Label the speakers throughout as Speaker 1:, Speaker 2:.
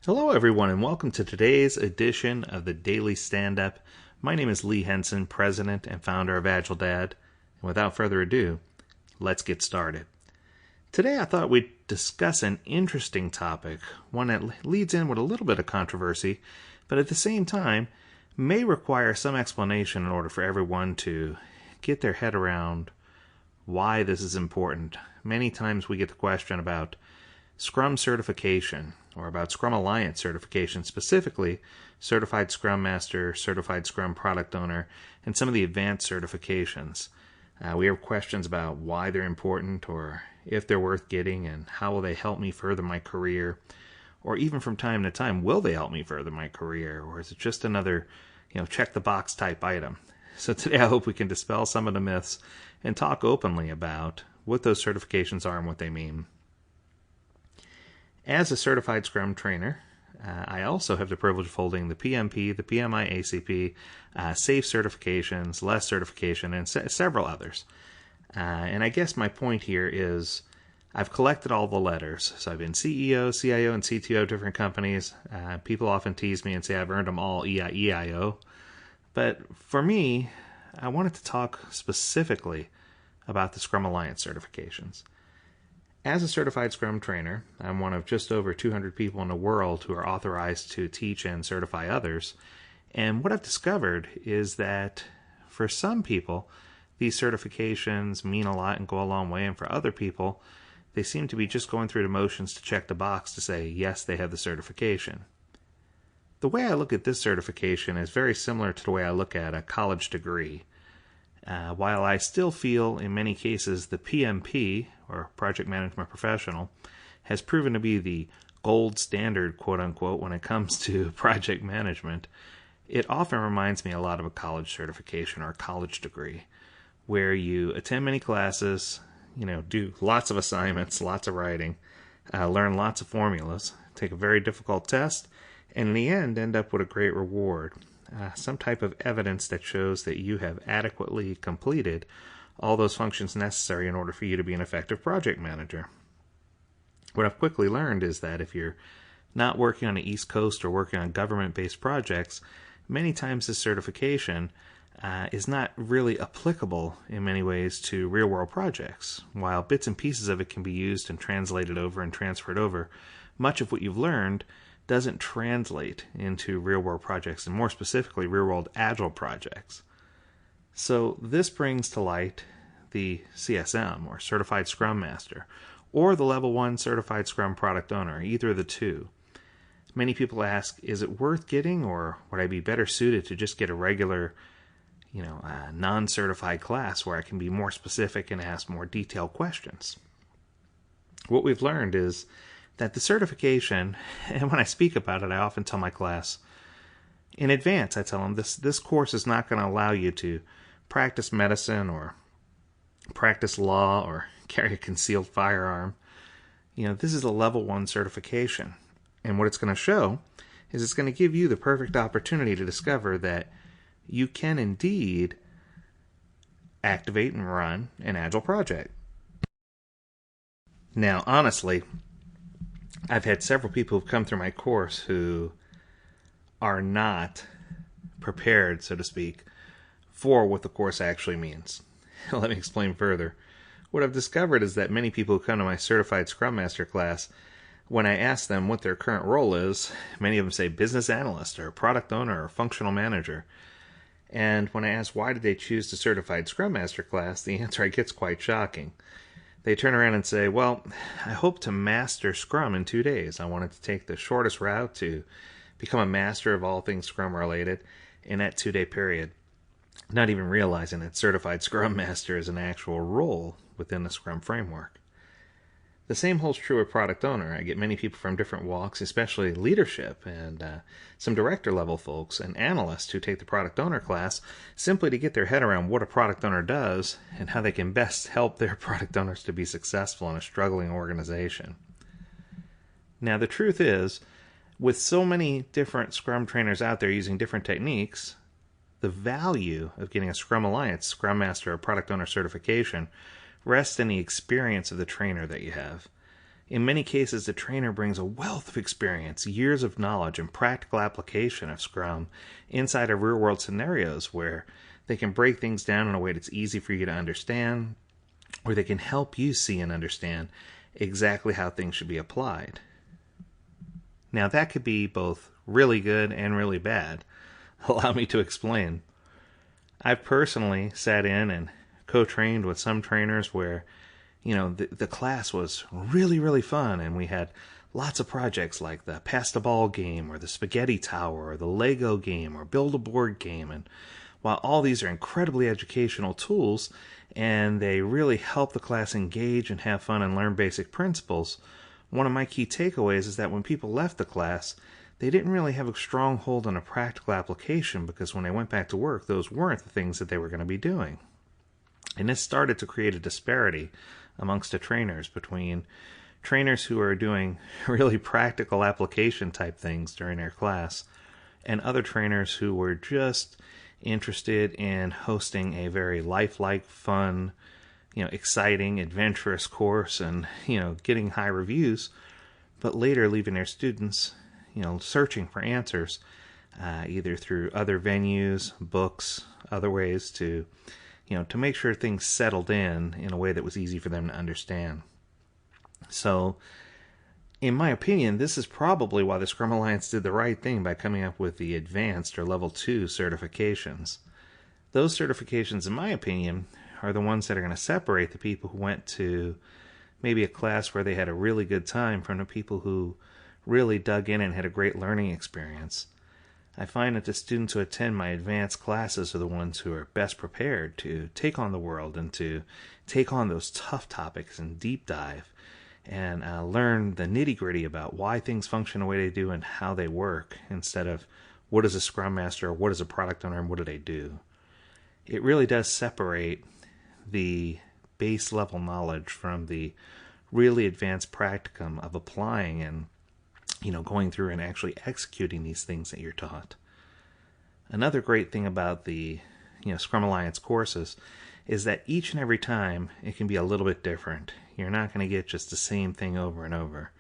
Speaker 1: Hello, everyone, and welcome to today's edition of the Daily Stand-Up. My name is Lee Henson, President and founder of AgileDad. And without further ado, let's get started. Today I thought we'd discuss an interesting topic, one that leads in with a little bit of controversy, but at the same time may require some explanation in order for everyone to get their head around why this is important. Many times we get the question about Scrum certification, or about Scrum Alliance certification, specifically Certified Scrum Master, Certified Scrum Product Owner, and some of the advanced certifications. We have questions about why they're important, or if they're worth getting, and how will they help me further my career, or even from time to time, will they help me further my career, or is it just another, check the box type item? So today I hope we can dispel some of the myths and talk openly about what those certifications are and what they mean. As a certified Scrum trainer, I also have the privilege of holding the PMP, the PMI ACP, SAFE certifications, LESS certification, and several others. And I guess my point here is I've collected all the letters. So I've been CEO, CIO, and CTO of different companies. People often tease me and say I've earned them all EIO. But for me, I wanted to talk specifically about the Scrum Alliance certifications. As a certified Scrum trainer, I'm one of just over 200 people in the world who are authorized to teach and certify others. And what I've discovered is that for some people, these certifications mean a lot and go a long way. And for other people, they seem to be just going through the motions to check the box to say, yes, they have the certification. The way I look at this certification is very similar to the way I look at a college degree. While I still feel in many cases the PMP, or Project Management Professional, has proven to be the gold standard, quote unquote, when it comes to project management, it often reminds me a lot of a college certification or a college degree, where you attend many classes, do lots of assignments, lots of writing, learn lots of formulas, take a very difficult test, and in the end up with a great reward. Some type of evidence that shows that you have adequately completed all those functions necessary in order for you to be an effective project manager. What I've quickly learned is that if you're not working on the East Coast or working on government-based projects, many times this certification is not really applicable in many ways to real-world projects. While bits and pieces of it can be used and translated over and transferred over, much of what you've learned doesn't translate into real-world projects, and more specifically, real-world agile projects. So this brings to light the CSM, or Certified Scrum Master, or the Level 1 Certified Scrum Product Owner, either of the two. Many people ask, is it worth getting, or would I be better suited to just get a regular, non-certified class where I can be more specific and ask more detailed questions? What we've learned is that the certification, and when I speak about it, I often tell my class, in advance, I tell them this course is not going to allow you to practice medicine or practice law or carry a concealed firearm. This is a level 1 certification. And what it's going to show is it's going to give you the perfect opportunity to discover that you can indeed activate and run an agile project. Now, honestly, I've had several people who've come through my course who are not prepared, so to speak, for what the course actually means. Let me explain further. What I've discovered is that many people who come to my Certified Scrum Master class, when I ask them what their current role is, many of them say business analyst or product owner or functional manager. And when I ask why did they choose the Certified Scrum Master class, the answer I get is quite shocking. They turn around and say, well, I hope to master Scrum in 2 days. I wanted to take the shortest route to become a master of all things Scrum related in that 2-day period. Not even realizing that Certified Scrum Master is an actual role within the Scrum framework. The same holds true with Product Owner. I get many people from different walks, especially leadership and some director level folks and analysts who take the Product Owner class simply to get their head around what a Product Owner does and how they can best help their Product Owners to be successful in a struggling organization. Now, the truth is, with so many different Scrum trainers out there using different techniques, the value of getting a Scrum Alliance, Scrum Master, or Product Owner certification rests in the experience of the trainer that you have. In many cases, the trainer brings a wealth of experience, years of knowledge, and practical application of Scrum inside of real-world scenarios where they can break things down in a way that's easy for you to understand, or they can help you see and understand exactly how things should be applied. Now, that could be both really good and really bad. Allow me to explain. I've personally sat in and co-trained with some trainers where, the class was really, really fun, and we had lots of projects like the Pass the Ball game, or the Spaghetti Tower, or the Lego game, or Build a Board game. And while all these are incredibly educational tools, and they really help the class engage and have fun and learn basic principles, one of my key takeaways is that when people left the class, they didn't really have a strong hold on a practical application, because when they went back to work, those weren't the things that they were going to be doing. And this started to create a disparity amongst the trainers between trainers who are doing really practical application type things during their class and other trainers who were just interested in hosting a very lifelike, fun, exciting, adventurous course and, getting high reviews, but later leaving their students, searching for answers, either through other venues, books, other ways to make sure things settled in a way that was easy for them to understand. So, in my opinion, this is probably why the Scrum Alliance did the right thing by coming up with the Advanced or Level 2 certifications. Those certifications, in my opinion, are the ones that are going to separate the people who went to maybe a class where they had a really good time from the people who really dug in and had a great learning experience. I find that the students who attend my advanced classes are the ones who are best prepared to take on the world and to take on those tough topics and deep dive and learn the nitty-gritty about why things function the way they do and how they work, instead of what is a Scrum Master or what is a product owner and what do they do. It really does separate the base level knowledge from the really advanced practicum of applying and going through and actually executing these things that you're taught. Another great thing about the Scrum Alliance courses is that each and every time it can be a little bit different. You're not going to get just the same thing over and over.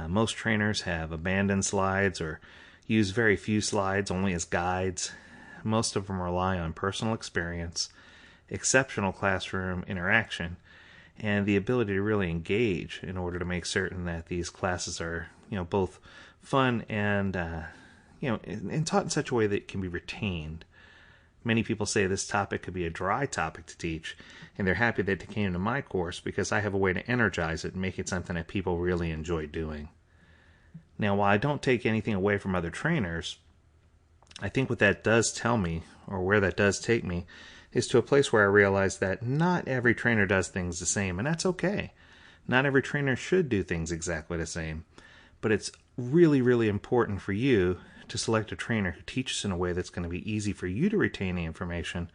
Speaker 1: Most trainers have abandoned slides or use very few slides only as guides. Most of them rely on personal experience, exceptional classroom interaction, and the ability to really engage in order to make certain that these classes are both fun and and taught in such a way that it can be retained. Many people say this topic could be a dry topic to teach, and they're happy that they came to my course because I have a way to energize it and make it something that people really enjoy doing. Now, while I don't take anything away from other trainers, I think what that does tell me, or where that does take me, is to a place where I realize that not every trainer does things the same, and that's okay. Not every trainer should do things exactly the same, but it's really, really important for you to select a trainer who teaches in a way that's going to be easy for you to retain the information,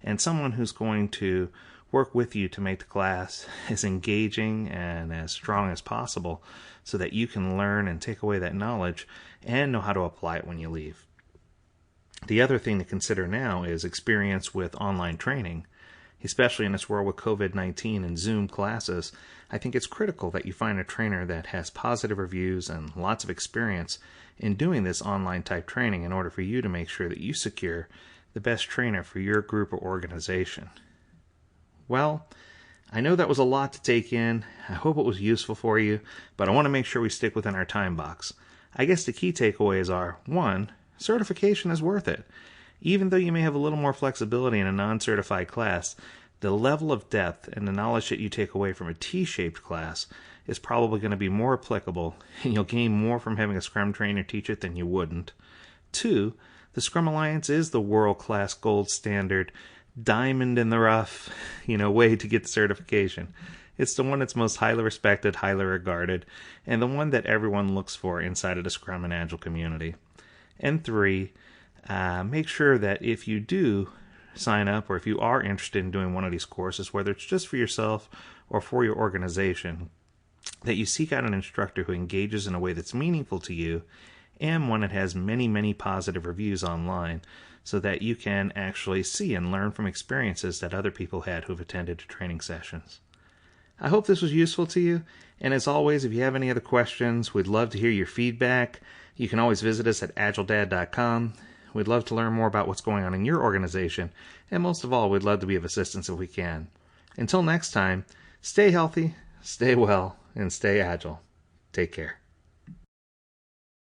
Speaker 1: and someone who's going to work with you to make the class as engaging and as strong as possible so that you can learn and take away that knowledge and know how to apply it when you leave. The other thing to consider now is experience with online training. Especially in this world with COVID-19 and Zoom classes, I think it's critical that you find a trainer that has positive reviews and lots of experience in doing this online type training in order for you to make sure that you secure the best trainer for your group or organization. Well, I know that was a lot to take in. I hope it was useful for you, but I want to make sure we stick within our time box. I guess the key takeaways are, 1, certification is worth it. Even though you may have a little more flexibility in a non-certified class, the level of depth and the knowledge that you take away from a T-shaped class is probably going to be more applicable, and you'll gain more from having a Scrum trainer teach it than you wouldn't. 2, the Scrum Alliance is the world-class gold standard, diamond in the rough, way to get the certification. It's the one that's most highly respected, highly regarded, and the one that everyone looks for inside of the Scrum and Agile community. And 3, make sure that if you do sign up, or if you are interested in doing one of these courses, whether it's just for yourself or for your organization, that you seek out an instructor who engages in a way that's meaningful to you and one that has many, many positive reviews online, so that you can actually see and learn from experiences that other people had who've attended training sessions. I hope this was useful to you, and as always, if you have any other questions, we'd love to hear your feedback. You can always visit us at AgileDad.com. We'd love to learn more about what's going on in your organization, and most of all, we'd love to be of assistance if we can. Until next time, stay healthy, stay well, and stay agile. Take care.